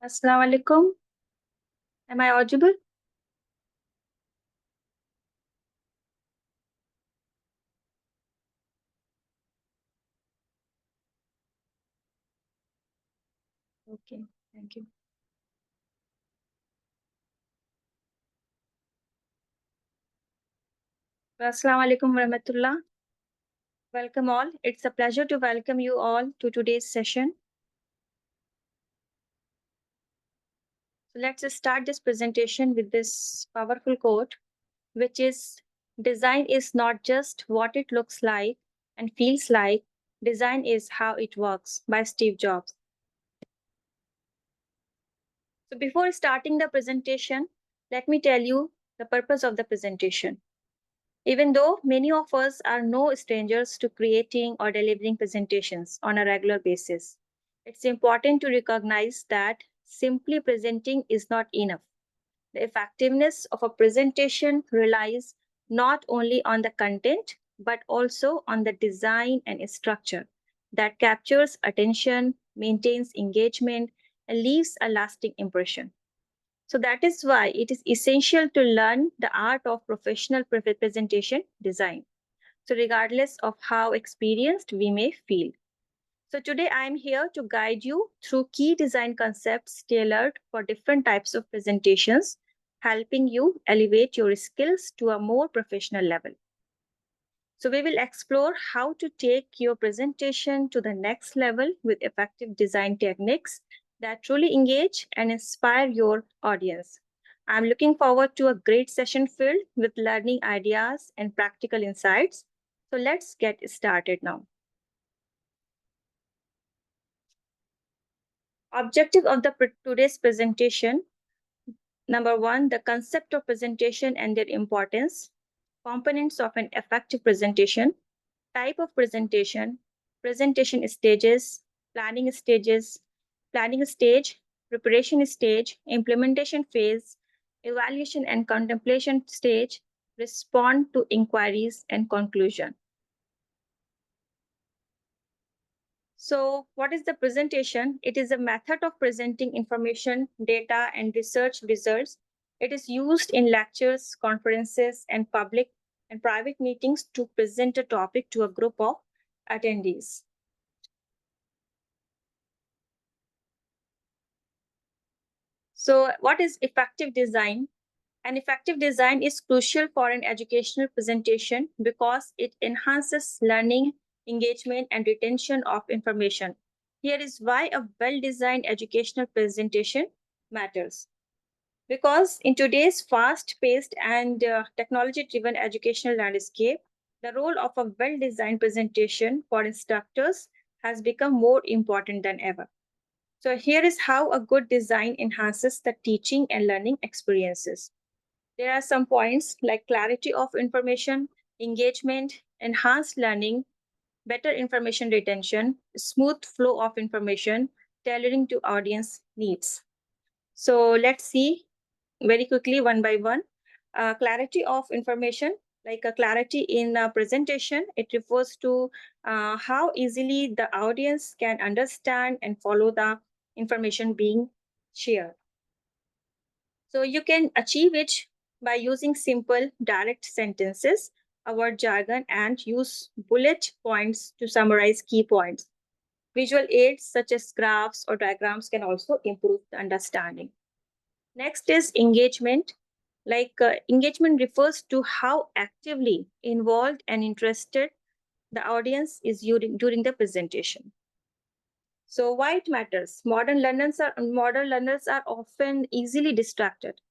Assalamu alaikum. Am I audible? Okay, thank you. Assalamu alaikum warahmatullah. Welcome all. It's a pleasure to welcome you all to today's session. So let's start this presentation with this powerful quote, which is design is not just what it looks like and feels like, design is how it works by Steve Jobs. So before starting the presentation, let me tell you the purpose of the presentation. Even though many of us are no strangers to creating or delivering presentations on a regular basis, it's important to recognize that simply presenting is not enough. The effectiveness of a presentation relies not only on the content, but also on the design and structure that captures attention, maintains engagement, and leaves a lasting impression. So that is why it is essential to learn the art of professional presentation design. So regardless of how experienced we may feel. So today I am here to guide you through key design concepts tailored for different types of presentations, helping you elevate your skills to a more professional level. So we will explore how to take your presentation to the next level with effective design techniques that truly engage and inspire your audience. I'm looking forward to a great session filled with learning ideas and practical insights. So let's get started now. Objective of today's presentation. Number one, the concept of presentation and their importance, components of an effective presentation, type of presentation, presentation stages, planning stages, planning stage, preparation stage, implementation phase, evaluation and contemplation stage, respond to inquiries and conclusion. So, what is the presentation? It is a method of presenting information, data, and research results. It is used in lectures, conferences, and public and private meetings to present a topic to a group of attendees. So, what is effective design? An effective design is crucial for an educational presentation because it enhances learning, engagement, and retention of information. Here is why a well designed educational presentation matters. Because in today's fast paced and technology driven educational landscape, the role of a well designed presentation for instructors has become more important than ever. So, here is how a good design enhances the teaching and learning experiences. There are some points like clarity of information, engagement, enhanced learning, better information retention, smooth flow of information, tailoring to audience needs. So let's see very quickly one by one. Clarity of information, like a clarity in a presentation, it refers to how easily the audience can understand and follow the information being shared. So you can achieve it by using simple, direct sentences, avoid jargon, and use bullet points to summarize key points. Visual aids such as graphs or diagrams can also improve the understanding. Next is engagement. Engagement refers to how actively involved and interested the audience is during the presentation. So why it matters? Modern learners are often easily distracted.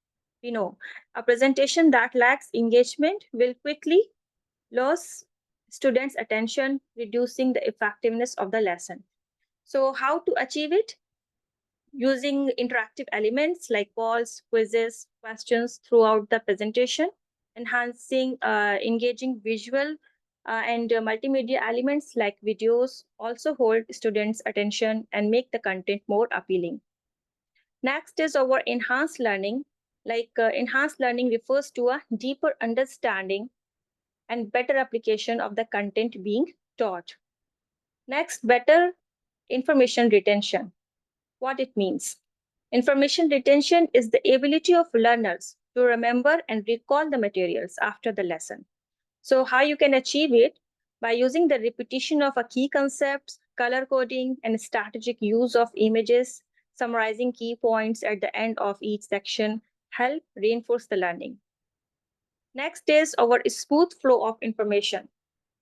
We know a presentation that lacks engagement will quickly lose students' attention, reducing the effectiveness of the lesson. So, how to achieve it? Using interactive elements like polls, quizzes, questions throughout the presentation, enhancing engaging visual and multimedia elements like videos also hold students' attention and make the content more appealing. Next is our enhanced learning. Enhanced learning refers to a deeper understanding and better application of the content being taught. Next, better information retention. What it means. Information retention is the ability of learners to remember and recall the materials after the lesson. So how you can achieve it? By using the repetition of a key concepts, color coding, and strategic use of images, summarizing key points at the end of each section help reinforce the learning. Next is our smooth flow of information.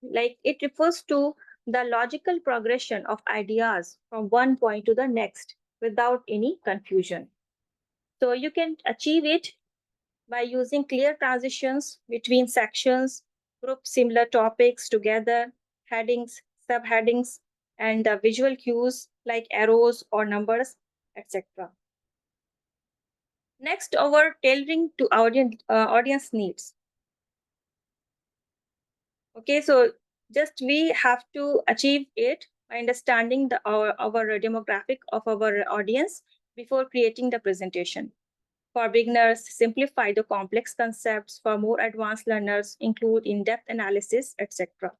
Like it refers to the logical progression of ideas from one point to the next without any confusion. So you can achieve it by using clear transitions between sections, group similar topics together, headings, subheadings, and visual cues like arrows or numbers, etc. Next, our tailoring to audience needs. Okay, so just we have to achieve it by understanding our demographic of our audience before creating the presentation. For beginners, simplify the complex concepts. For more advanced learners, include in-depth analysis, etc.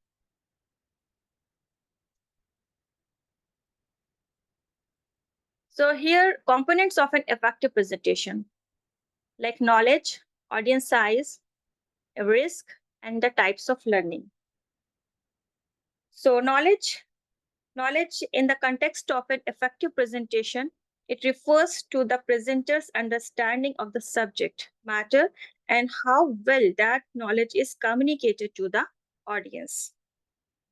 So here, components of an effective presentation, like knowledge, audience size, risk, and the types of learning. So knowledge in the context of an effective presentation, it refers to the presenter's understanding of the subject matter and how well that knowledge is communicated to the audience.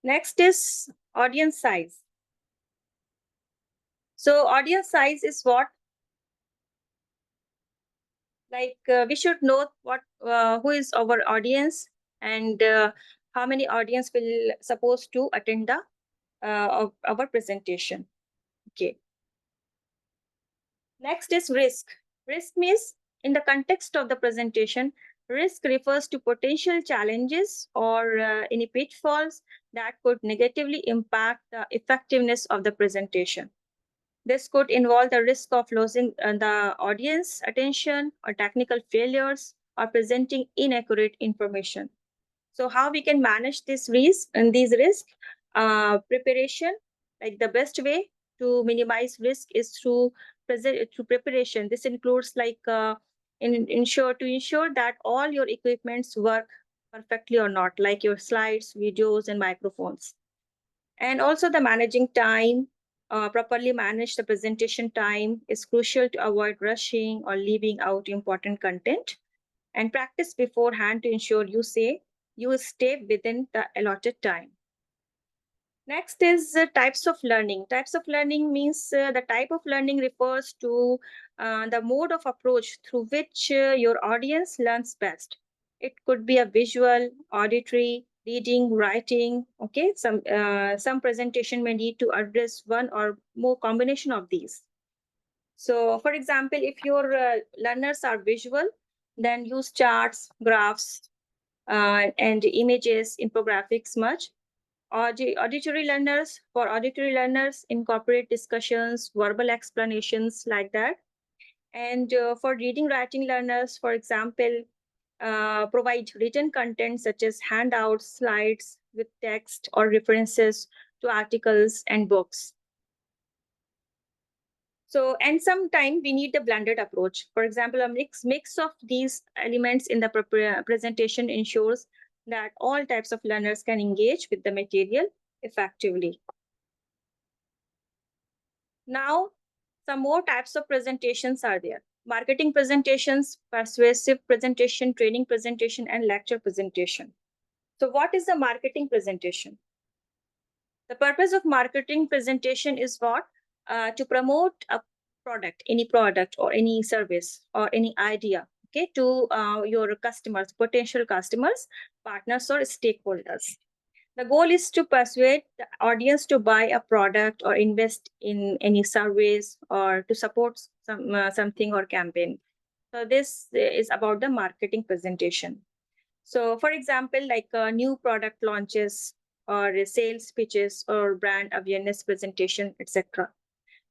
Next is audience size. So audience size is what, like we should know what who is our audience and how many audience will supposed to attend the of our presentation. Okay. Next is risk. Risk means in the context of the presentation, risk refers to potential challenges or any pitfalls that could negatively impact the effectiveness of the presentation. This could involve the risk of losing the audience attention or technical failures or presenting inaccurate information. So how we can manage this risk and these risks? Preparation, like the best way to minimize risk is through preparation. This includes like ensure that all your equipments work perfectly or not, like your slides, videos, and microphones. And also the managing time, properly manage the presentation time is crucial to avoid rushing or leaving out important content. And practice beforehand to ensure you stay within the allotted time. Next is types of learning. Types of learning means the type of learning refers to the mode of approach through which your audience learns best. It could be a visual, auditory, reading, writing. Okay, some presentation may need to address one or more combination of these. So, for example, if your learners are visual, then use charts, graphs, and images, infographics much. For auditory learners, incorporate discussions, verbal explanations like that. And for reading, writing learners, for example, provide written content such as handouts, slides with text or references to articles and books. So, and sometime we need a blended approach. For example, a mix of these elements in the presentation ensures that all types of learners can engage with the material effectively. Now, some more types of presentations are there. Marketing presentations, persuasive presentation, training presentation, and lecture presentation. So what is the marketing presentation? The purpose of marketing presentation is what? To promote a product, any product or any service or any idea, okay, to your customers, potential customers, partners, or stakeholders. The goal is to persuade the audience to buy a product or invest in any service or to support something or campaign. So this is about the marketing presentation. So for example, like new product launches or sales pitches or brand awareness presentation, etc.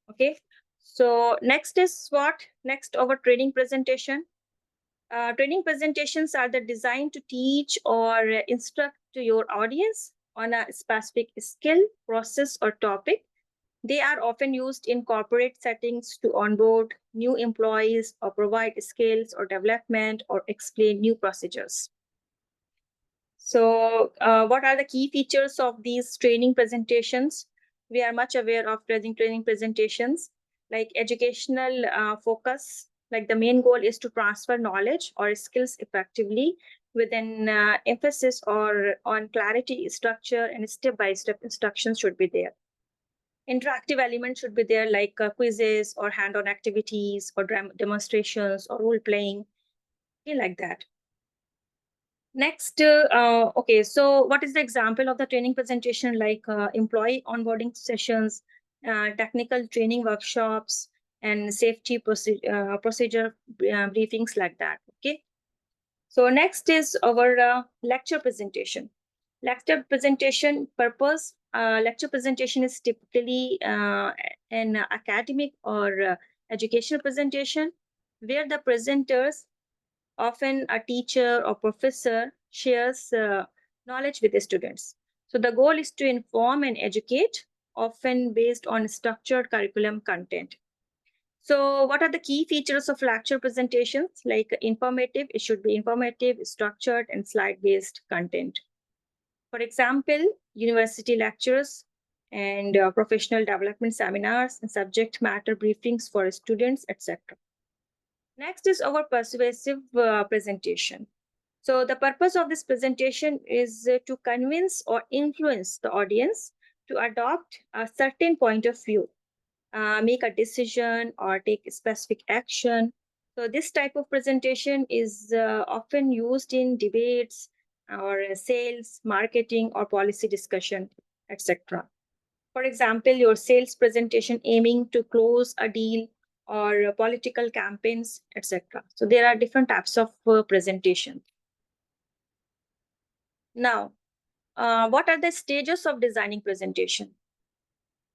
Okay. So next is what? Next, our training presentation. Training presentations are the designed to teach or instruct to your audience on a specific skill, process, or topic. They are often used in corporate settings to onboard new employees or provide skills or development or explain new procedures. So what are the key features of these training presentations? We are much aware of training presentations, like educational focus, like the main goal is to transfer knowledge or skills effectively with an emphasis or on clarity, structure, and step-by-step instructions should be there. Interactive elements should be there, like quizzes or hand-on activities or demonstrations or role-playing, like that. Next, okay, so what is the example of the training presentation, like employee onboarding sessions, technical training workshops, and safety procedure briefings like that, okay? So next is our lecture presentation. Lecture presentation purpose, lecture presentation is typically an academic or educational presentation where the presenters, often a teacher or professor, shares knowledge with the students. So the goal is to inform and educate, often based on structured curriculum content. So what are the key features of lecture presentations? Like informative, it should be informative, structured, and slide-based content. For example, university lectures and professional development seminars and subject matter briefings for students, etc. Next is our persuasive presentation. So the purpose of this presentation is to convince or influence the audience to adopt a certain point of view, make a decision, or take a specific action. So this type of presentation is often used in debates or sales, marketing, or policy discussion, etc. For example, your sales presentation aiming to close a deal or political campaigns, etc. So there are different types of presentation. Now, what are the stages of designing presentation?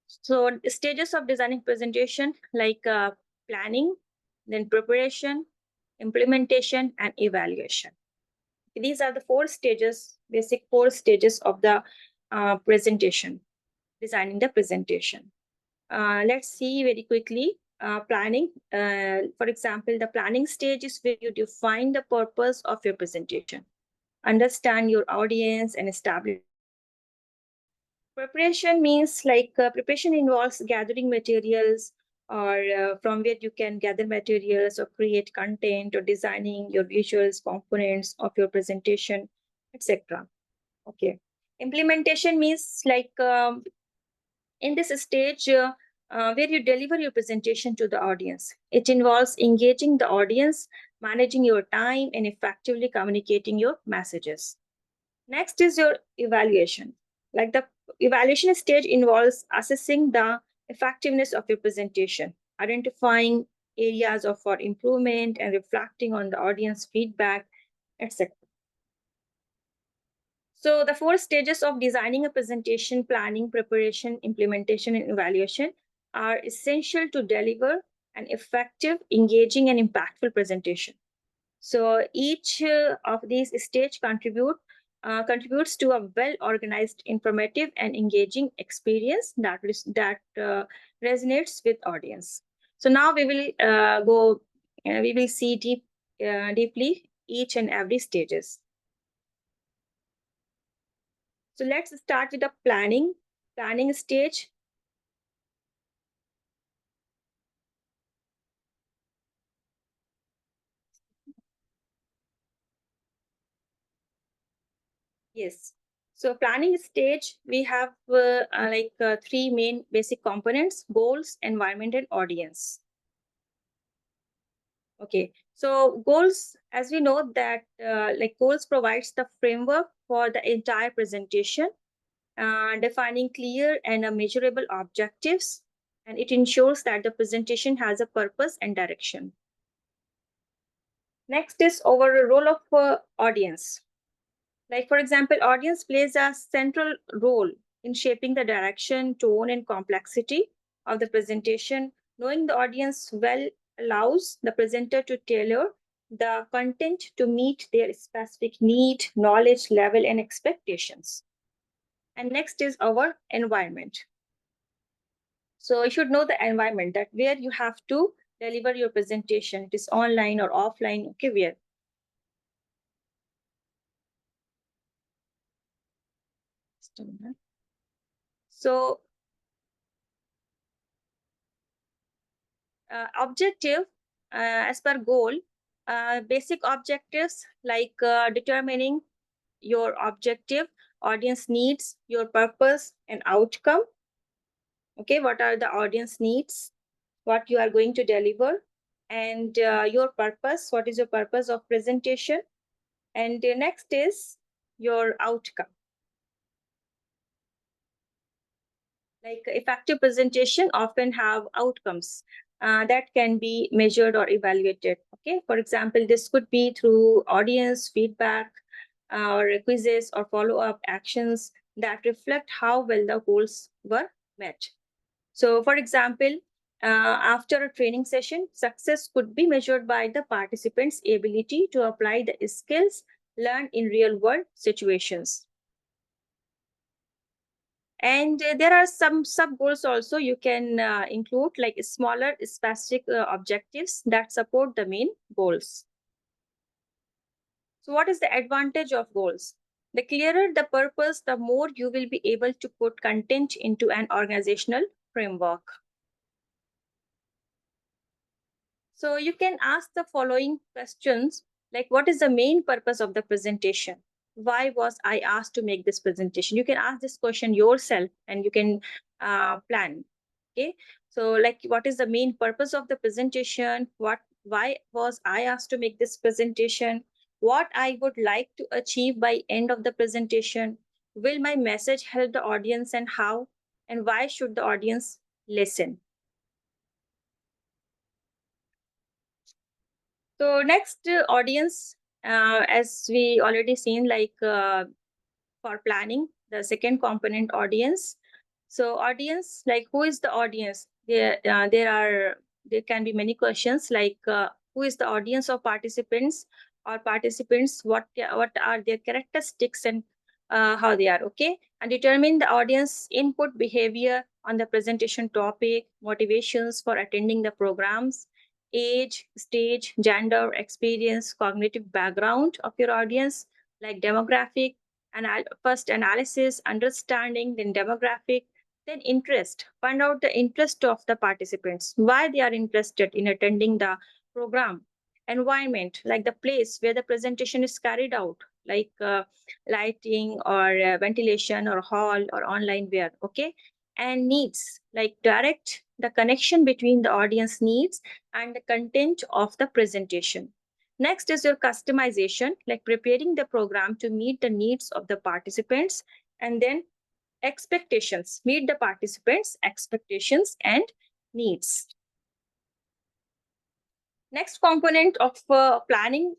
So stages of designing presentation, like planning, then preparation, implementation, and evaluation. These are the basic four stages of the presentation, designing the presentation. Let's see very quickly. Planning, for example, the planning stage is where you define the purpose of your presentation, understand your audience, and establish. Preparation means like preparation involves gathering materials or from where you can gather materials or create content or designing your visuals, components of your presentation, etc. Okay. Implementation means like in this stage where you deliver your presentation to the audience. It involves engaging the audience, managing your time, and effectively communicating your messages. Next is your evaluation. Like the evaluation stage involves assessing the effectiveness of your presentation, identifying areas of for improvement, and reflecting on the audience feedback, etc. So the four stages of designing a presentation: planning, preparation, implementation, and evaluation, are essential to deliver an effective, engaging, and impactful presentation. So each of these stages contributes to a well-organized, informative, and engaging experience that resonates with audience. So now we will see deeply each and every stages. So let's start with the planning stage. Yes. So planning stage, we have three main basic components: goals, environment, and audience. Okay. So goals, as we know that goals provides the framework for the entire presentation, defining clear and measurable objectives, and it ensures that the presentation has a purpose and direction. Next is our role of audience. Like, for example, audience plays a central role in shaping the direction, tone, and complexity of the presentation. Knowing the audience well allows the presenter to tailor the content to meet their specific need, knowledge level, and expectations. And next is our environment. So you should know the environment, that where you have to deliver your presentation. It is online or offline, okay, where. So objective, as per goal, basic objectives like determining your objective, audience needs, your purpose and outcome. Okay, what are the audience needs, what you are going to deliver, and your purpose, what is your purpose of presentation, and next is your outcome. Like effective presentation often have outcomes that can be measured or evaluated. Okay, for example, this could be through audience feedback or quizzes or follow-up actions that reflect how well the goals were met. So, for example, after a training session, success could be measured by the participants' ability to apply the skills learned in real-world situations. And there are some sub goals also you can include, like smaller specific objectives that support the main goals. So, what is the advantage of goals? The clearer the purpose, the more you will be able to put content into an organizational framework. So, you can ask the following questions, like what is the main purpose of the presentation? Why was I asked to make this presentation? You can ask this question yourself and you can plan. Okay, so like what is the main purpose of the presentation, why was I asked to make this presentation, what I would like to achieve by end of the presentation, will my message help the audience and how, and why should the audience listen. So next audience, as we already seen, like for planning, the second component, audience. So audience, like who is the audience? There can be many questions like who is the audience of participants, or participants, what are their characteristics and how they are, okay, and determine the audience input behavior on the presentation topic, motivations for attending the programs, age, stage, gender, experience, cognitive background of your audience, like demographic, first analysis, understanding, then demographic, then interest. Find out the interest of the participants, why they are interested in attending the program. Environment, like the place where the presentation is carried out, like lighting or ventilation or hall or online where, okay. And needs, like direct the connection between the audience needs and the content of the presentation. Next is your customization, like preparing the program to meet the needs of the participants. And then expectations, meet the participants' expectations and needs. Next component of planning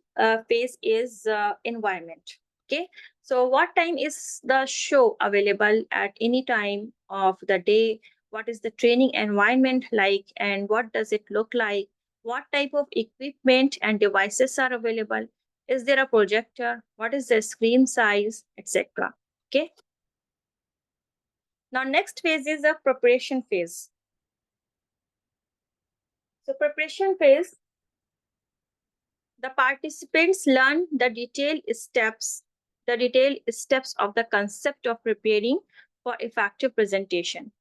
phase is environment. Okay, so what time is the show available at any time of the day? What is the training environment like, and what does it look like? What type of equipment and devices are available? Is there a projector? What is the screen size, etc.? Okay. Now, next phase is a preparation phase. So, preparation phase, the participants learn the detailed steps of the concept of preparing for effective presentation.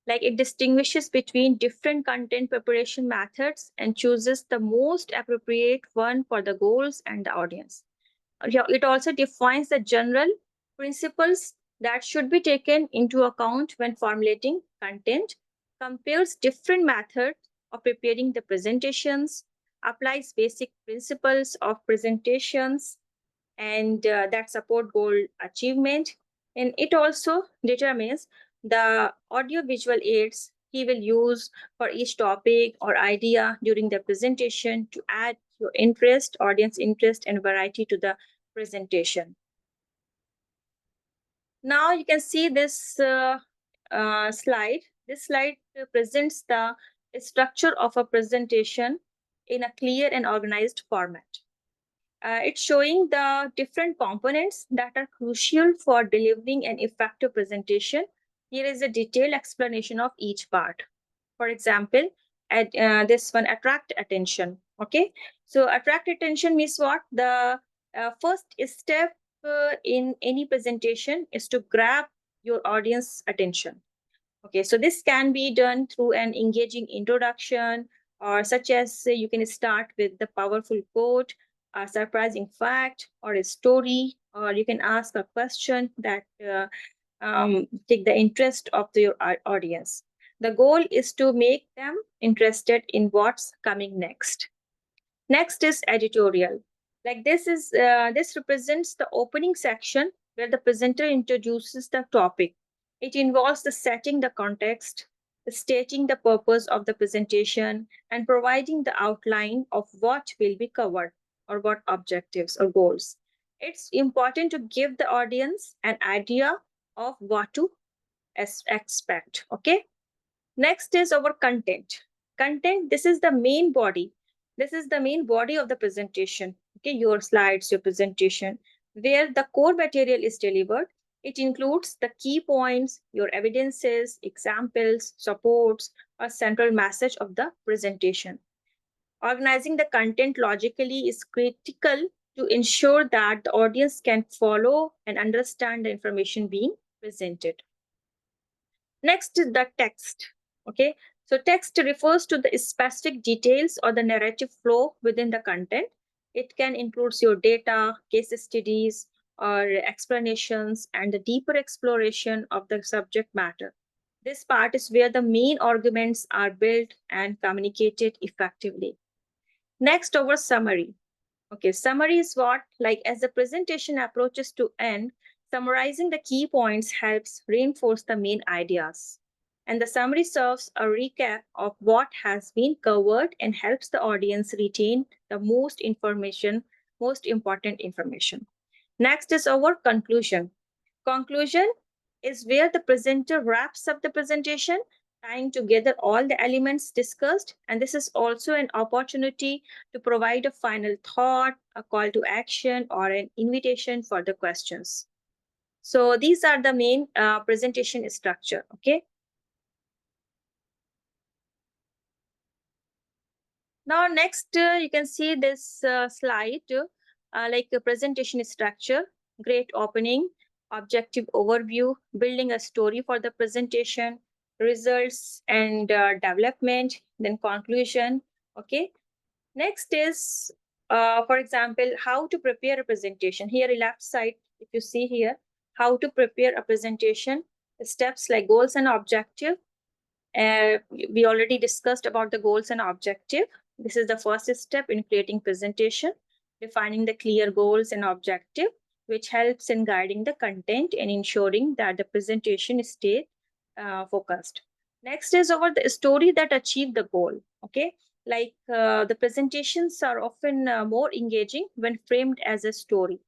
Like it distinguishes between different content preparation methods and chooses the most appropriate one for the goals and the audience. It also defines the general principles that should be taken into account when formulating content, compares different methods of preparing the presentations, applies basic principles of presentations, and that support goal achievement. And it also determines the audio-visual aids he will use for each topic or idea during the presentation to add your interest, audience interest, and variety to the presentation. Now you can see this slide. This slide presents the structure of a presentation in a clear and organized format. It's showing the different components that are crucial for delivering an effective presentation. Here is a detailed explanation of each part. For example, this one, attract attention. Okay, so attract attention means what? The first step in any presentation is to grab your audience attention. Okay, so this can be done through an engaging introduction, or such as you can start with the powerful quote, a surprising fact, or a story, or you can ask a question that take the interest of your audience. The goal is to make them interested in what's coming next. Next is editorial. Like this represents the opening section where the presenter introduces the topic. It involves the setting the context, stating the purpose of the presentation, and providing the outline of what will be covered or what objectives or goals. It's important to give the audience an idea of what to expect. Okay. Next is our content. Content, this is the main body. This is the main body of the presentation. Okay, your slides, your presentation, where the core material is delivered. It includes the key points, your evidences, examples, supports, or central message of the presentation. Organizing the content logically is critical to ensure that the audience can follow and understand the information being presented. Next is the text. Okay, so text refers to the specific details or the narrative flow within the content. It can include your data, case studies, or explanations, and the deeper exploration of the subject matter. This part is where the main arguments are built and communicated effectively. Next, our summary. Okay, summary is what, like as the presentation approaches to end, summarizing the key points helps reinforce the main ideas. And the summary serves a recap of what has been covered and helps the audience retain the most important information. Next is our conclusion. Conclusion is where the presenter wraps up the presentation, tying together all the elements discussed. And this is also an opportunity to provide a final thought, a call to action, or an invitation for the questions. So these are the main presentation structure. Okay. Now, next, you can see this slide, like a presentation structure, great opening, objective overview, building a story for the presentation, results and development, then conclusion. Okay. Next is, for example, how to prepare a presentation. Here, left side, if you see here, how to prepare a presentation, steps like goals and objective. We already discussed about the goals and objective. This is the first step in creating presentation, defining the clear goals and objective, which helps in guiding the content and ensuring that the presentation stays focused. Next is over the story that achieved the goal. Okay, like the presentations are often more engaging when framed as a story,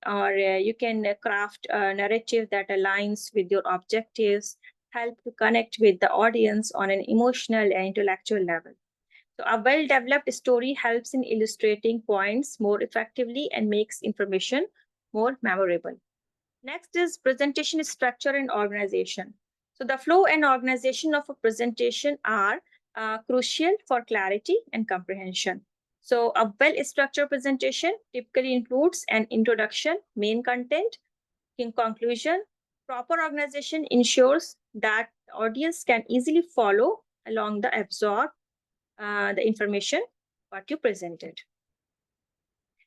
or you can craft a narrative that aligns with your objectives, help to connect with the audience on an emotional and intellectual level. So a well-developed story helps in illustrating points more effectively and makes information more memorable. Next is presentation structure and organization. So the flow and organization of a presentation are crucial for clarity and comprehension. So a well-structured presentation typically includes an introduction, main content, in conclusion. Proper organization ensures that the audience can easily follow along the absorb the information what you presented.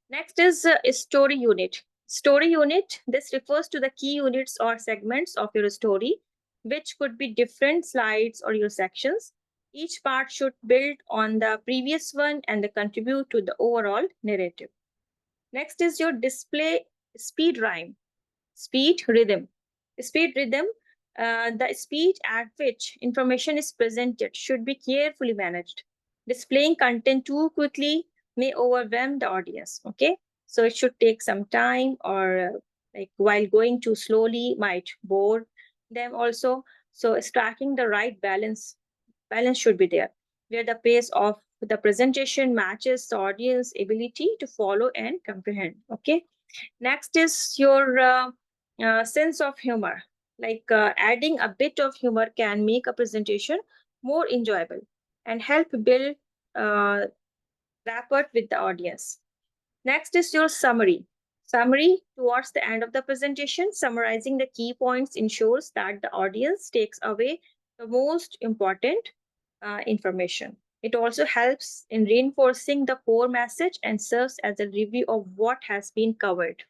Next is a story unit. Story unit, this refers to the key units or segments of your story, which could be different slides or your sections. Each part should build on the previous one and contribute to the overall narrative. Next is your display speed rhyme, speed rhythm. Speed rhythm, the speed at which information is presented should be carefully managed. Displaying content too quickly may overwhelm the audience. Okay, so it should take some time, or like while going too slowly might bore them also. So striking the right balance should be there, where the pace of the presentation matches the audience ability to follow and comprehend. Okay, next is your sense of humor. Like adding a bit of humor can make a presentation more enjoyable, and help build rapport with the audience. Next is your summary. Summary towards the end of the presentation, summarizing the key points ensures that the audience takes away the most important information. It also helps in reinforcing the core message and serves as a review of what has been covered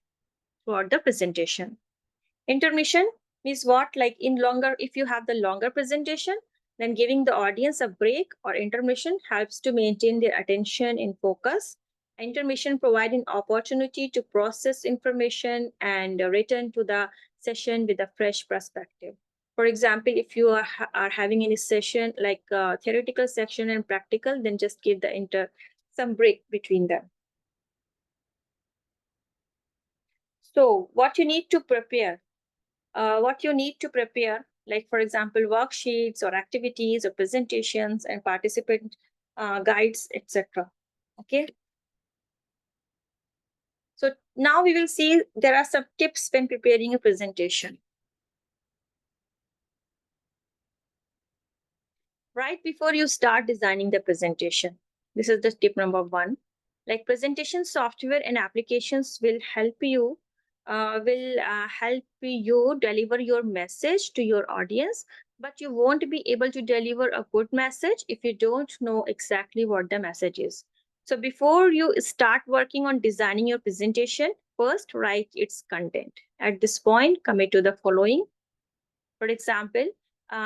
throughout the presentation. Intermission means what? Like in longer, if you have the longer presentation, then giving the audience a break or intermission helps to maintain their attention and focus. Intermission provide an opportunity to process information and return to the session with a fresh perspective. For example, if you are having any session like theoretical section and practical, then just give the some break between them. So what you need to prepare like for example, worksheets or activities or presentations and participant guides, etc. Okay. So now we will see there are some tips when preparing a presentation. Right before you start designing the presentation, this is the tip number 1. Like presentation software and applications will help you deliver your message to your audience, but you won't be able to deliver a good message if you don't know exactly what the message is. So before you start working on designing your presentation, first write its content. At this point, commit to the following. For example,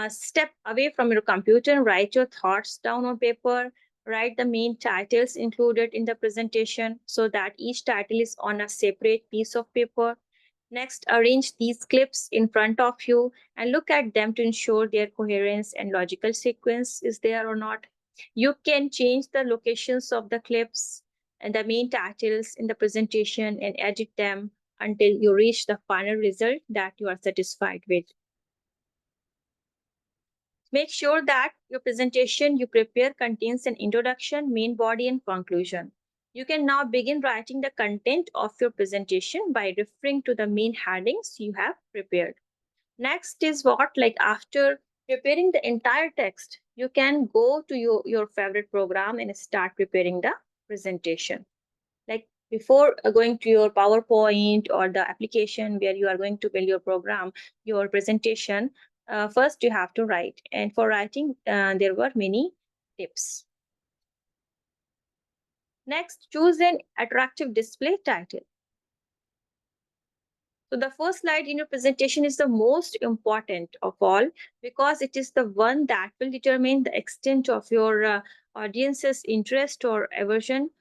step away from your computer and write your thoughts down on paper. Write the main titles included in the presentation so that each title is on a separate piece of paper. Next, arrange these clips in front of you and look at them to ensure their coherence and logical sequence is there or not. You can change the locations of the clips and the main titles in the presentation and edit them until you reach the final result that you are satisfied with. Make sure that your presentation you prepare contains an introduction, main body, and conclusion. You can now begin writing the content of your presentation by referring to the main headings you have prepared. Next is what, like after preparing the entire text, you can go to your favorite program and start preparing the presentation. Like before going to your PowerPoint or the application where you are going to build your program, your presentation, first you have to write. And for writing, there were many tips. Next, choose an attractive display title. So the first slide in your presentation is the most important of all because it is the one that will determine the extent of your audience's interest or aversion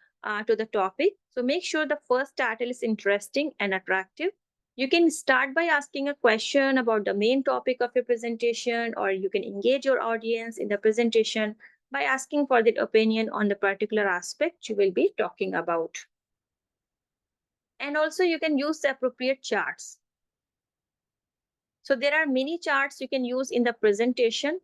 to the topic. So make sure the first title is interesting and attractive. You can start by asking a question about the main topic of your presentation, or you can engage your audience in the presentation by asking for their opinion on the particular aspect you will be talking about. And also you can use the appropriate charts. So there are many charts you can use in the presentation,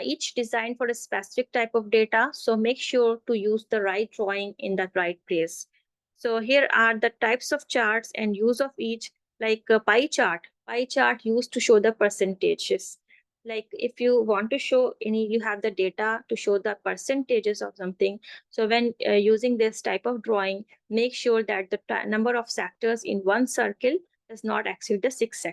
each designed for a specific type of data. So make sure to use the right drawing in the right place. So here are the types of charts and use of each, like a pie chart. Pie chart used to show the percentages. Like if you want to show any, you have the data to show the percentages of something. So when using this type of drawing, make sure that the number of sectors in one circle does not exceed the six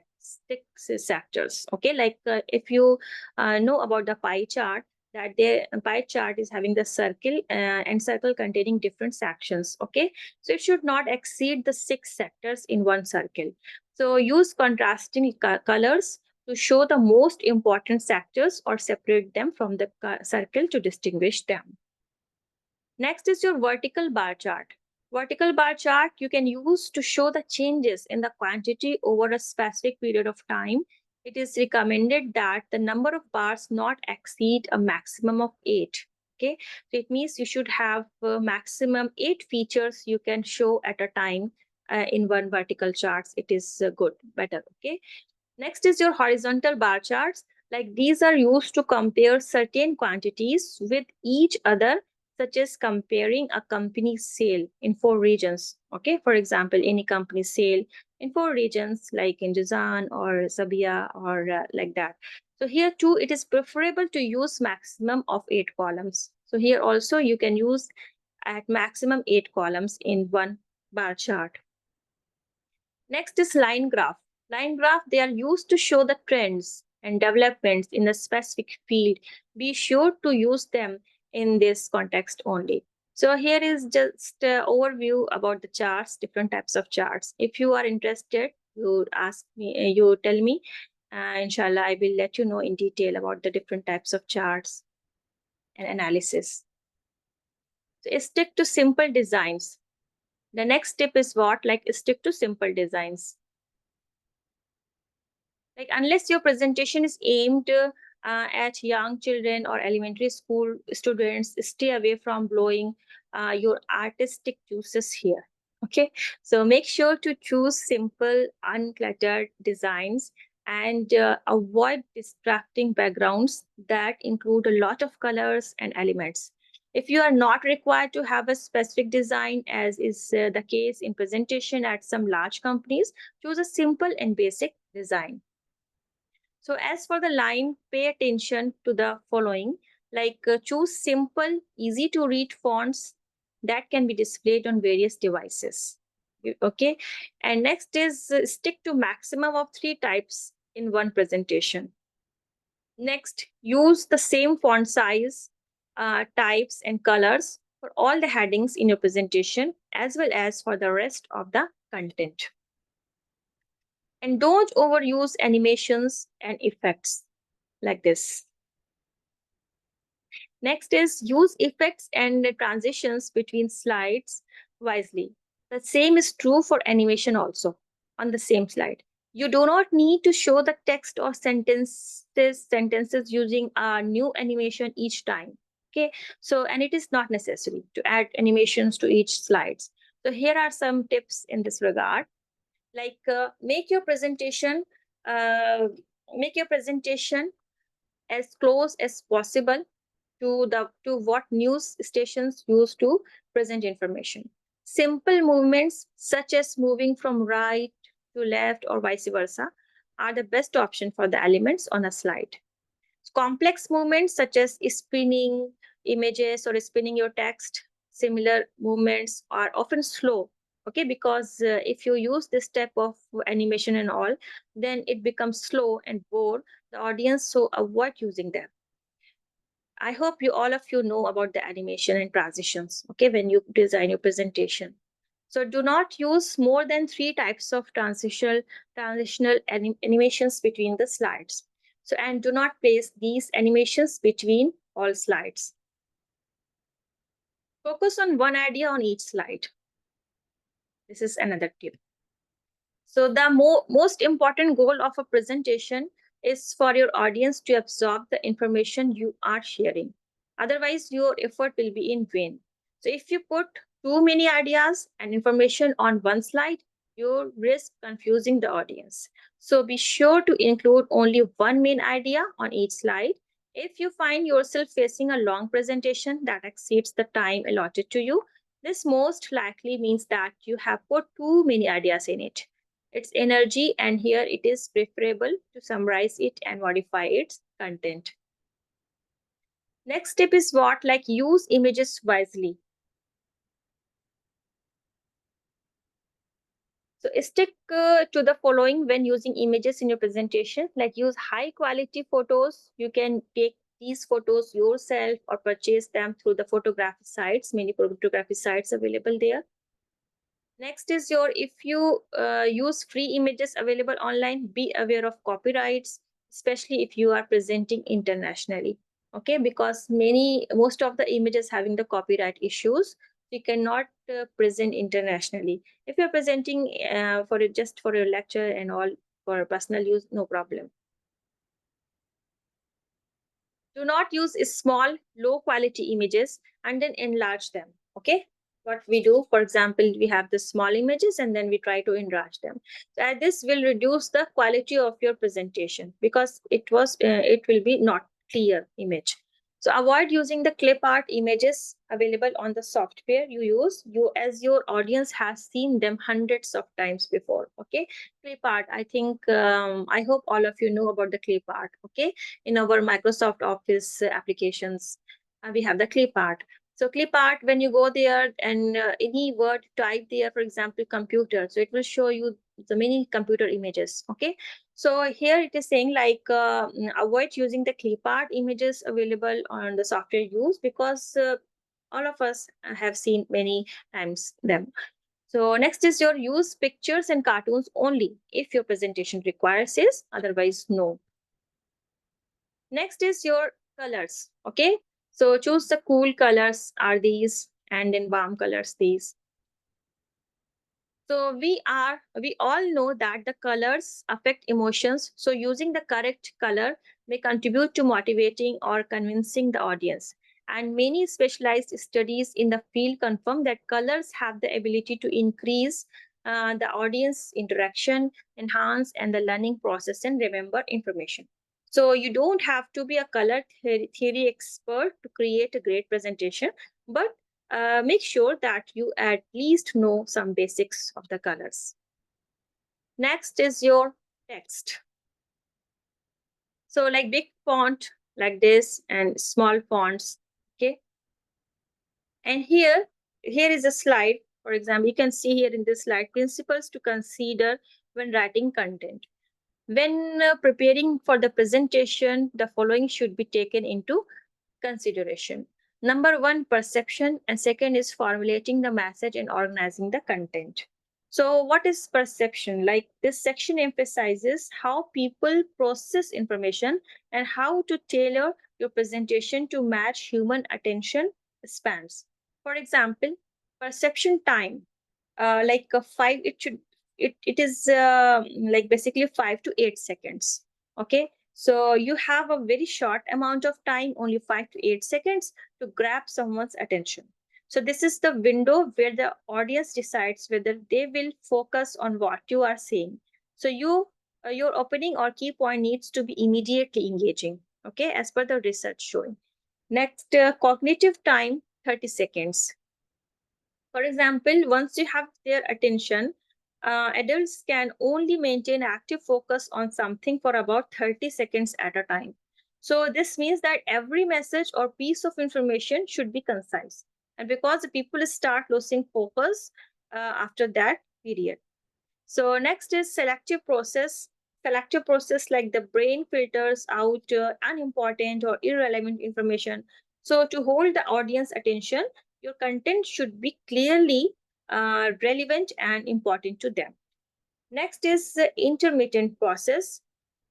sectors. Okay, like if you know about the pie chart, that the pie chart is having the circle and circle containing different sections. Okay, so it should not exceed the 6 sectors in one circle. So use contrasting colors to show the most important sectors or separate them from the circle to distinguish them. Next is your vertical bar chart. Vertical bar chart you can use to show the changes in the quantity over a specific period of time. It is recommended that the number of bars not exceed a maximum of 8. Okay, so it means you should have maximum 8 features you can show at a time in one vertical charts. It is good, better. Okay. Next is your horizontal bar charts. Like these are used to compare certain quantities with each other, such as comparing a company's sale in 4 regions. Okay, for example, any company's sale in 4 regions, like in Jazan or Sabia or like that. So here too, it is preferable to use maximum of 8 columns. So here also you can use at maximum 8 columns in one bar chart. Next is line graph. Line graph, they are used to show the trends and developments in a specific field. Be sure to use them in this context only. So here is just an overview about the charts, different types of charts. If you are interested, you ask me, you tell me. Inshallah, I will let you know in detail about the different types of charts and analysis. So stick to simple designs. The next tip is what? Like stick to simple designs. Like unless your presentation is aimed at young children or elementary school students, stay away from blowing your artistic juices here. Okay, so make sure to choose simple, uncluttered designs and avoid distracting backgrounds that include a lot of colors and elements. If you are not required to have a specific design, as is the case in presentation at some large companies, choose a simple and basic design. So as for the line, pay attention to the following, like choose simple, easy to read fonts that can be displayed on various devices. Okay. And next is stick to maximum of 3 types in one presentation. Next, use the same font size, types and colors for all the headings in your presentation as well as for the rest of the content. And don't overuse animations and effects like this. Next is use effects and transitions between slides wisely. The same is true for animation also on the same slide. You do not need to show the text or sentences using a new animation each time. Okay, so and it is not necessary to add animations to each slides. So here are some tips in this regard. Like uh, make your presentation as close as possible to what news stations use to present information. Simple movements such as moving from right to left or vice versa are the best option for the elements on a slide. Complex movements such as spinning images or spinning your text, similar movements are often slow. Okay, because if you use this type of animation and all, then it becomes slow and bore the audience, so avoid using them. I hope you all of you know about the animation and transitions, okay, when you design your presentation. So do not use more than 3 types of transitional animations between the slides. So and do not place these animations between all slides. Focus on one idea on each slide. This is another tip. So the most important goal of a presentation is for your audience to absorb the information you are sharing. Otherwise, your effort will be in vain. So if you put too many ideas and information on one slide, you risk confusing the audience. So be sure to include only one main idea on each slide. If you find yourself facing a long presentation that exceeds the time allotted to you, this most likely means that you have put too many ideas in it. Its energy, and here it is preferable to summarize it and modify its content. Next tip is what? Like use images wisely. So stick to the following when using images in your presentation, like use high quality photos. You can take these photos yourself or purchase them through the photography sites, many photography sites available there. Next is if you use free images available online, be aware of copyrights, especially if you are presenting internationally. Okay, because most of the images having the copyright issues, you cannot present internationally. If you're presenting just for your lecture and all for personal use, no problem. Do not use small, low quality images and then enlarge them. Okay, what we do, for example, we have the small images and then we try to enlarge them. So this will reduce the quality of your presentation because it will be not clear image. So avoid using the clip art images available on the software you use, as your audience has seen them hundreds of times before. Okay, clip art. I hope all of you know about the clip art. Okay, in our Microsoft Office applications, we have the clip art. So clip art, when you go there and any word type there, for example, computer, so it will show you the many computer images. Okay, so here it is saying like avoid using the clip art images available on the software use, because all of us have seen many times them. So next is your use pictures and cartoons only if your presentation requires this, otherwise no. Next is your colors. Okay, so choose the cool colors are these, and then warm colors these. So we all know that the colors affect emotions. So using the correct color may contribute to motivating or convincing the audience. And many specialized studies in the field confirm that colors have the ability to increase the audience interaction, enhance and the learning process, and remember information. So you don't have to be a color theory expert to create a great presentation, but make sure that you at least know some basics of the colors. Next is your text. So like big font like this and small fonts. Okay. And here is a slide. For example, you can see here in this slide principles to consider when writing content. When preparing for the presentation, the following should be taken into consideration. Number one, perception, and second is formulating the message and organizing the content. So, what is perception? Like this section emphasizes how people process information and how to tailor your presentation to match human attention spans. For example, perception time, like a five, it is like basically 5 to 8 seconds. Okay, so you have a very short amount of time, only 5 to 8 seconds, to grab someone's attention. So this is the window where the audience decides whether they will focus on what you are saying. So your opening or key point needs to be immediately engaging. Okay, as per the research showing. Next, cognitive time, 30 seconds. For example, once you have their attention, adults can only maintain active focus on something for about 30 seconds at a time. So, this means that every message or piece of information should be concise. And because the people start losing focus after that period. So, next is selective process. Selective process, like the brain filters out unimportant or irrelevant information. So, to hold the audience attention, your content should be clearly relevant and important to them. Next is the intermittent process.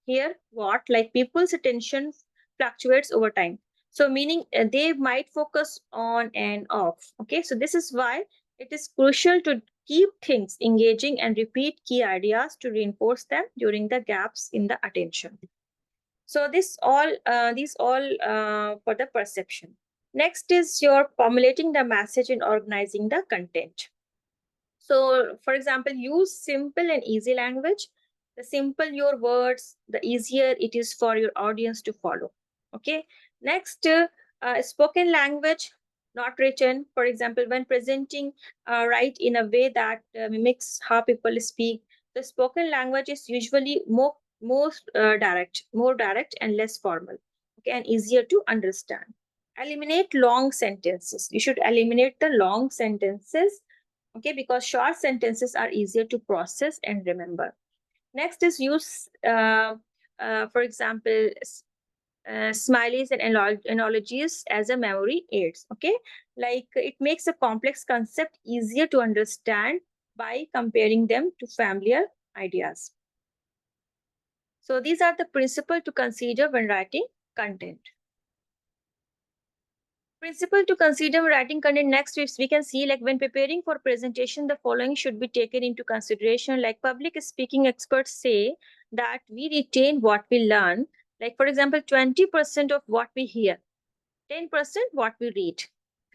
Here, what? Like people's attention fluctuates over time. So, meaning they might focus on and off. Okay, so this is why it is crucial to keep things engaging and repeat key ideas to reinforce them during the gaps in the attention. So these all for the perception. Next is your formulating the message and organizing the content. So, for example, use simple and easy language. The simple your words, the easier it is for your audience to follow. Okay. Next, spoken language, not written. For example, when presenting, write in a way that mimics how people speak. The spoken language is usually more direct and less formal. Okay, and easier to understand. Eliminate long sentences. You should eliminate the long sentences, okay, because short sentences are easier to process and remember. Next is use for example, smileys and analogies as a memory aids. Okay, like it makes a complex concept easier to understand by comparing them to familiar ideas. So these are the principles to consider when writing content. Principle to consider writing content. Next we can see, like when preparing for presentation, the following should be taken into consideration. Like public speaking experts say that we retain what we learn. Like for example, 20% of what we hear, 10% what we read,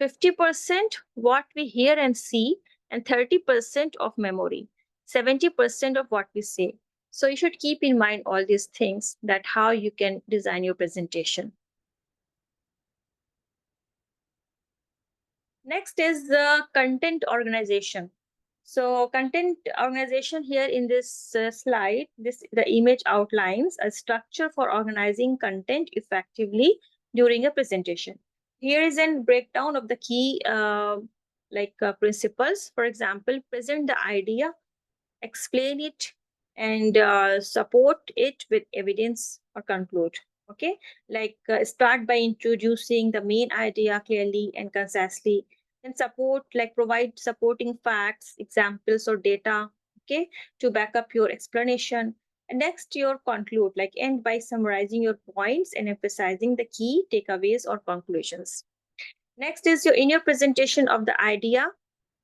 50% what we hear and see, and 30% of memory, 70% of what we say. So you should keep in mind all these things, that how you can design your presentation. Next is the content organization. So content organization here in this slide, the image outlines a structure for organizing content effectively during a presentation. Here is a breakdown of the key principles. For example, present the idea, explain it, and support it with evidence or conclude. Okay, start by introducing the main idea clearly and concisely, and provide supporting facts, examples, or data, okay, to back up your explanation. And next, your conclude, end by summarizing your points and emphasizing the key takeaways or conclusions. Next is your in your presentation of the idea,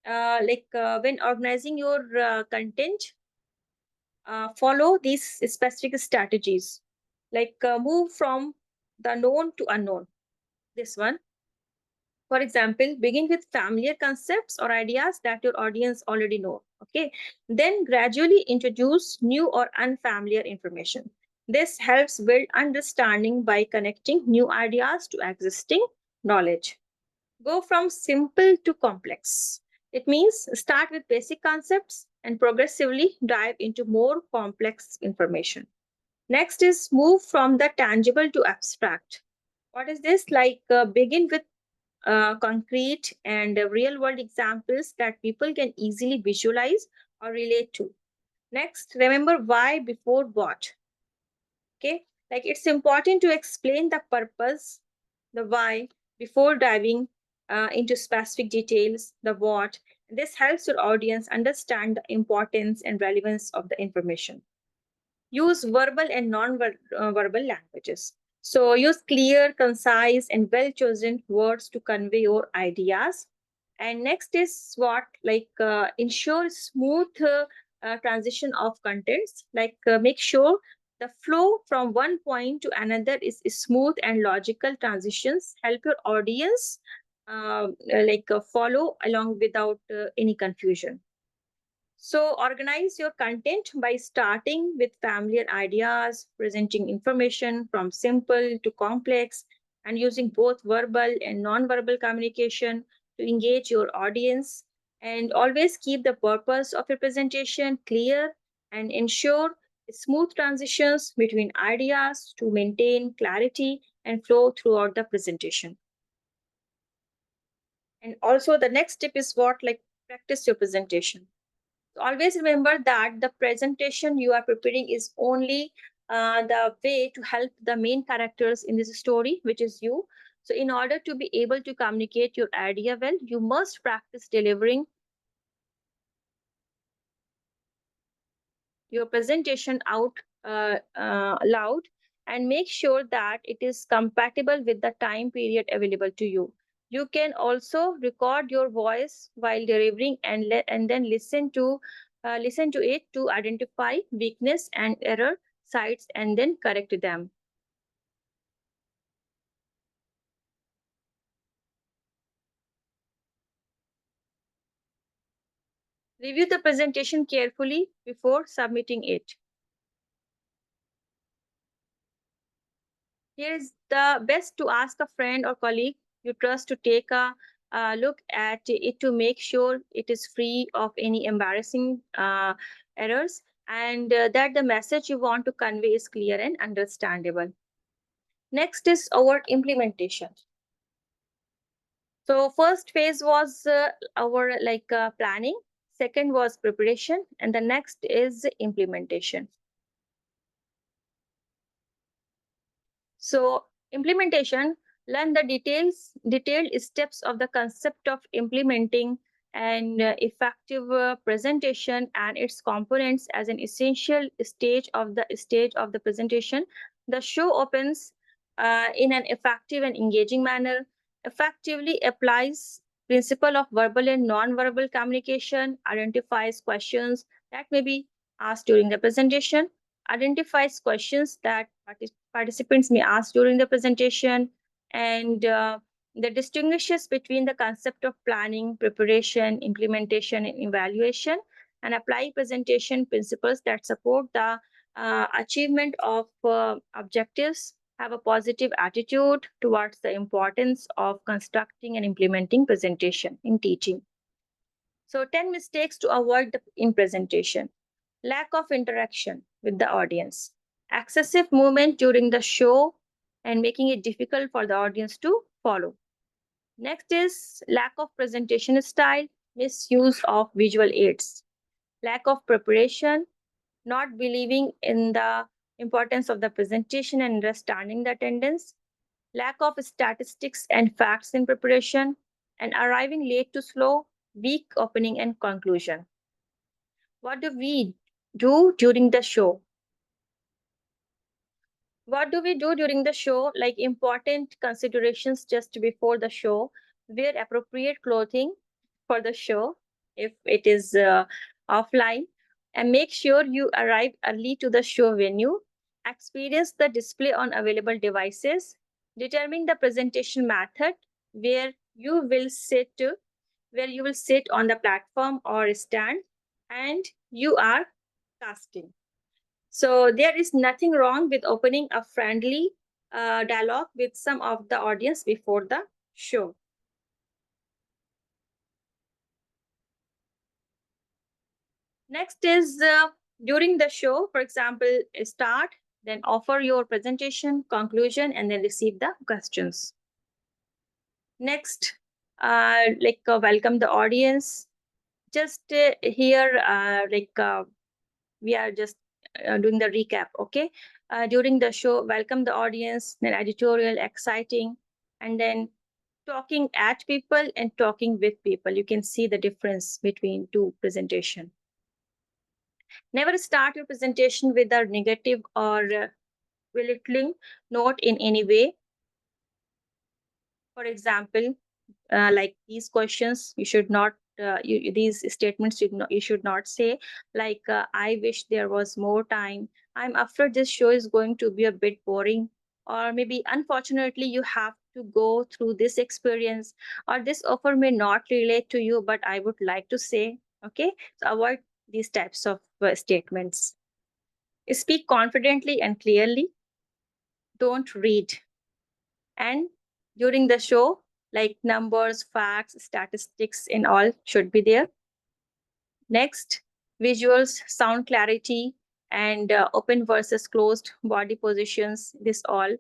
when organizing your content, follow these specific strategies, move from the known to unknown. This one, for example, begin with familiar concepts or ideas that your audience already know. Okay, then gradually introduce new or unfamiliar information. This helps build understanding by connecting new ideas to existing knowledge. Go from simple to complex. It means start with basic concepts and progressively dive into more complex information. Next is move from the tangible to abstract. What is this? Begin with concrete and real world examples that people can easily visualize or relate to. Next, remember why before what. Okay, it's important to explain the purpose, the why, before diving into specific details, the what. This helps your audience understand the importance and relevance of the information. Use verbal and non-verbal languages. So use clear, concise, and well-chosen words to convey your ideas. And next is what ensure smooth transition of contents. Make sure the flow from one point to another is smooth and logical transitions. Help your audience follow along without any confusion. So organize your content by starting with familiar ideas, presenting information from simple to complex, and using both verbal and non-verbal communication to engage your audience. And always keep the purpose of your presentation clear and ensure smooth transitions between ideas to maintain clarity and flow throughout the presentation. And also the next tip is practice your presentation. Always remember that the presentation you are preparing is only the way to help the main characters in this story, which is you. So in order to be able to communicate your idea well, you must practice delivering your presentation out loud, and make sure that it is compatible with the time period available to you. You can also record your voice while delivering and then listen to it to identify weakness and error sites and then correct them. Review the presentation carefully before submitting it. Here is the best to ask a friend or colleague you trust to take a look at it to make sure it is free of any embarrassing errors, and that the message you want to convey is clear and understandable. Next is our implementation. So first phase was our planning, second was preparation, and the next is implementation. So implementation, learn the detailed steps of the concept of implementing an effective presentation and its components as an essential stage of the presentation. The show opens in an effective and engaging manner, effectively applies principle of verbal and non-verbal communication, identifies questions that may be asked during the presentation, identifies questions that participants may ask during the presentation, and that distinguishes between the concept of planning, preparation, implementation, and evaluation, and apply presentation principles that support the achievement of objectives, have a positive attitude towards the importance of constructing and implementing presentation in teaching. So 10 mistakes to avoid in presentation. Lack of interaction with the audience, excessive movement during the show and making it difficult for the audience to follow. Next is lack of presentation style, misuse of visual aids, lack of preparation, not believing in the importance of the presentation and understanding the attendance, lack of statistics and facts in preparation, and arriving late to slow, weak opening and conclusion. What do we do during the show? What do we do during the show? Like important considerations just before the show, wear appropriate clothing for the show if it is offline, and make sure you arrive early to the show venue. Experience the display on available devices. Determine the presentation method where you will sit on the platform or stand, and you are casting. So there is nothing wrong with opening a friendly dialogue with some of the audience before the show. Next is during the show, for example, start, then offer your presentation, conclusion, and then receive the questions. Next, welcome the audience. Just here, we are just doing the recap, okay? During the show, welcome the audience, then editorial, exciting, and then talking at people and talking with people. You can see the difference between two presentation. Never start your presentation with a negative or belittling note in any way. For example, like these questions, you should not these statements you should not say, like I wish there was more time, I'm afraid this show is going to be a bit boring, or maybe unfortunately you have to go through this experience, or this offer may not relate to you but I would like to say. Okay, so avoid these types of statements. Speak confidently and clearly. Don't read. And during the show, like numbers, facts, statistics, and all should be there. Next, visuals, sound clarity, and open versus closed body positions. This all.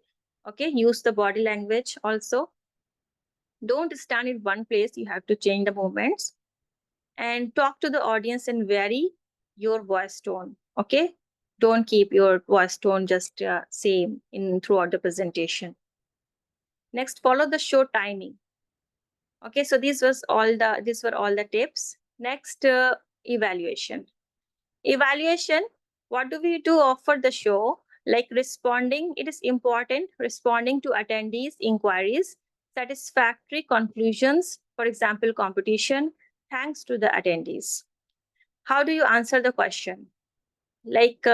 Okay, use the body language also. Don't stand in one place, you have to change the movements. And talk to the audience and vary your voice tone. Okay, don't keep your voice tone just same in throughout the presentation. Next, follow the show timing. Okay, so these were all the tips. Next, evaluation. Evaluation, what do we do after the show? Like responding, it is important, responding to attendees' inquiries, satisfactory conclusions, for example, competition, thanks to the attendees. How do you answer the question? Like,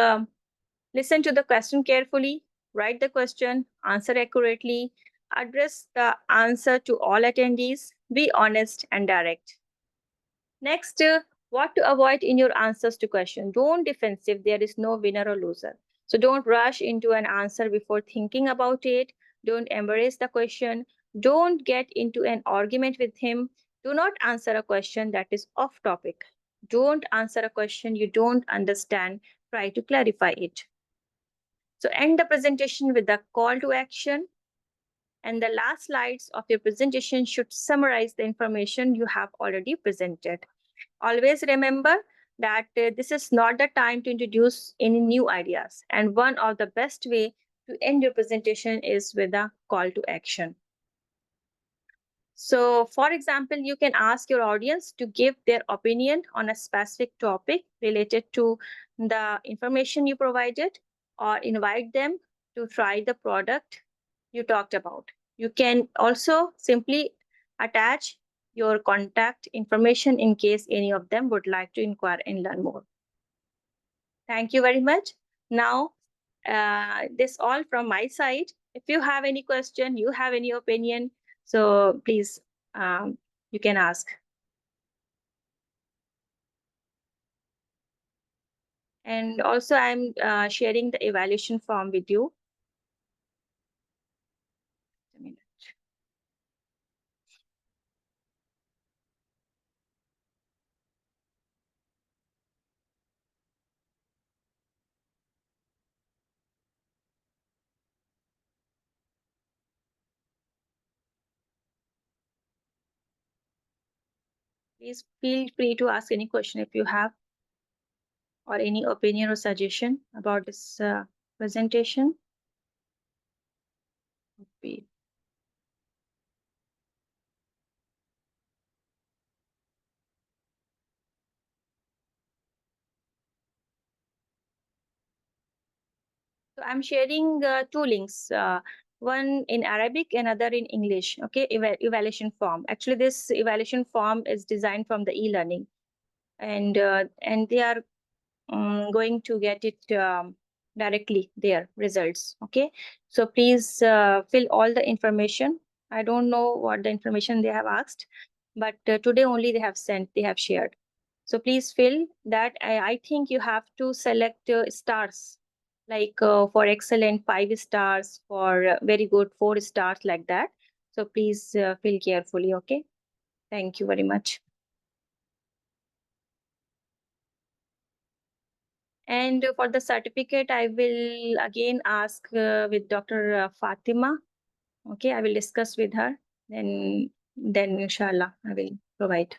listen to the question carefully, write the question, answer accurately, address the answer to all attendees, be honest and direct. Next, what to avoid in your answers to question. Don't defensive. There is no winner or loser. So don't rush into an answer before thinking about it. Don't embrace the question. Don't get into an argument with him. Do not answer a question that is off topic. Don't answer a question you don't understand. Try to clarify it. So end the presentation with a call to action. And the last slides of your presentation should summarize the information you have already presented. Always remember that this is not the time to introduce any new ideas. And one of the best way to end your presentation is with a call to action. So, for example, you can ask your audience to give their opinion on a specific topic related to the information you provided, or invite them to try the product you talked about. You can also simply attach your contact information in case any of them would like to inquire and learn more. Thank you very much. Now, this all from my side. If you have any question, you have any opinion, so please, you can ask. And also, I'm sharing the evaluation form with you. Please feel free to ask any question if you have, or any opinion or suggestion about this presentation. Okay. So I'm sharing two links, one in Arabic, another in English. Okay, evaluation form. Actually, this evaluation form is designed from the e-learning, and they are going to get it directly their results. Okay, so please fill all the information. I don't know what the information they have asked, but today only they have shared. So please fill that. I think you have to select stars, like for excellent 5 stars, for very good 4 stars, like that. So please fill carefully. Okay, thank you very much. And for the certificate, I will again ask with Dr. Fatima. Okay, I will discuss with her. Then inshallah, I will provide.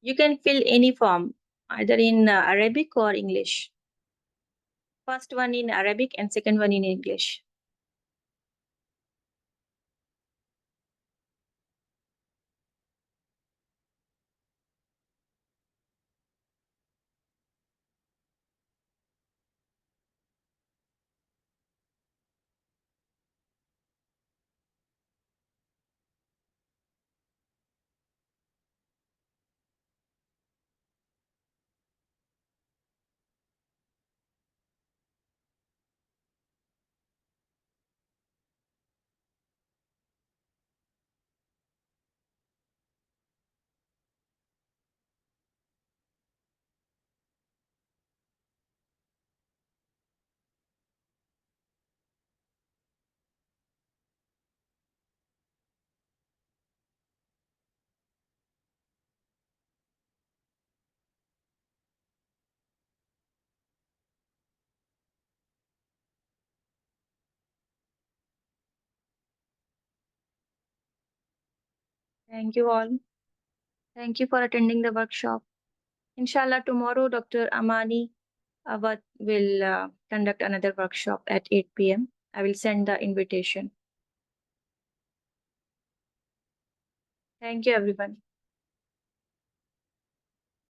You can fill any form, either in Arabic or English. First one in Arabic and second one in English. Thank you all. Thank you for attending the workshop. Inshallah, tomorrow Dr. Amani Awad will conduct another workshop at 8 p.m. I will send the invitation. Thank you, everyone.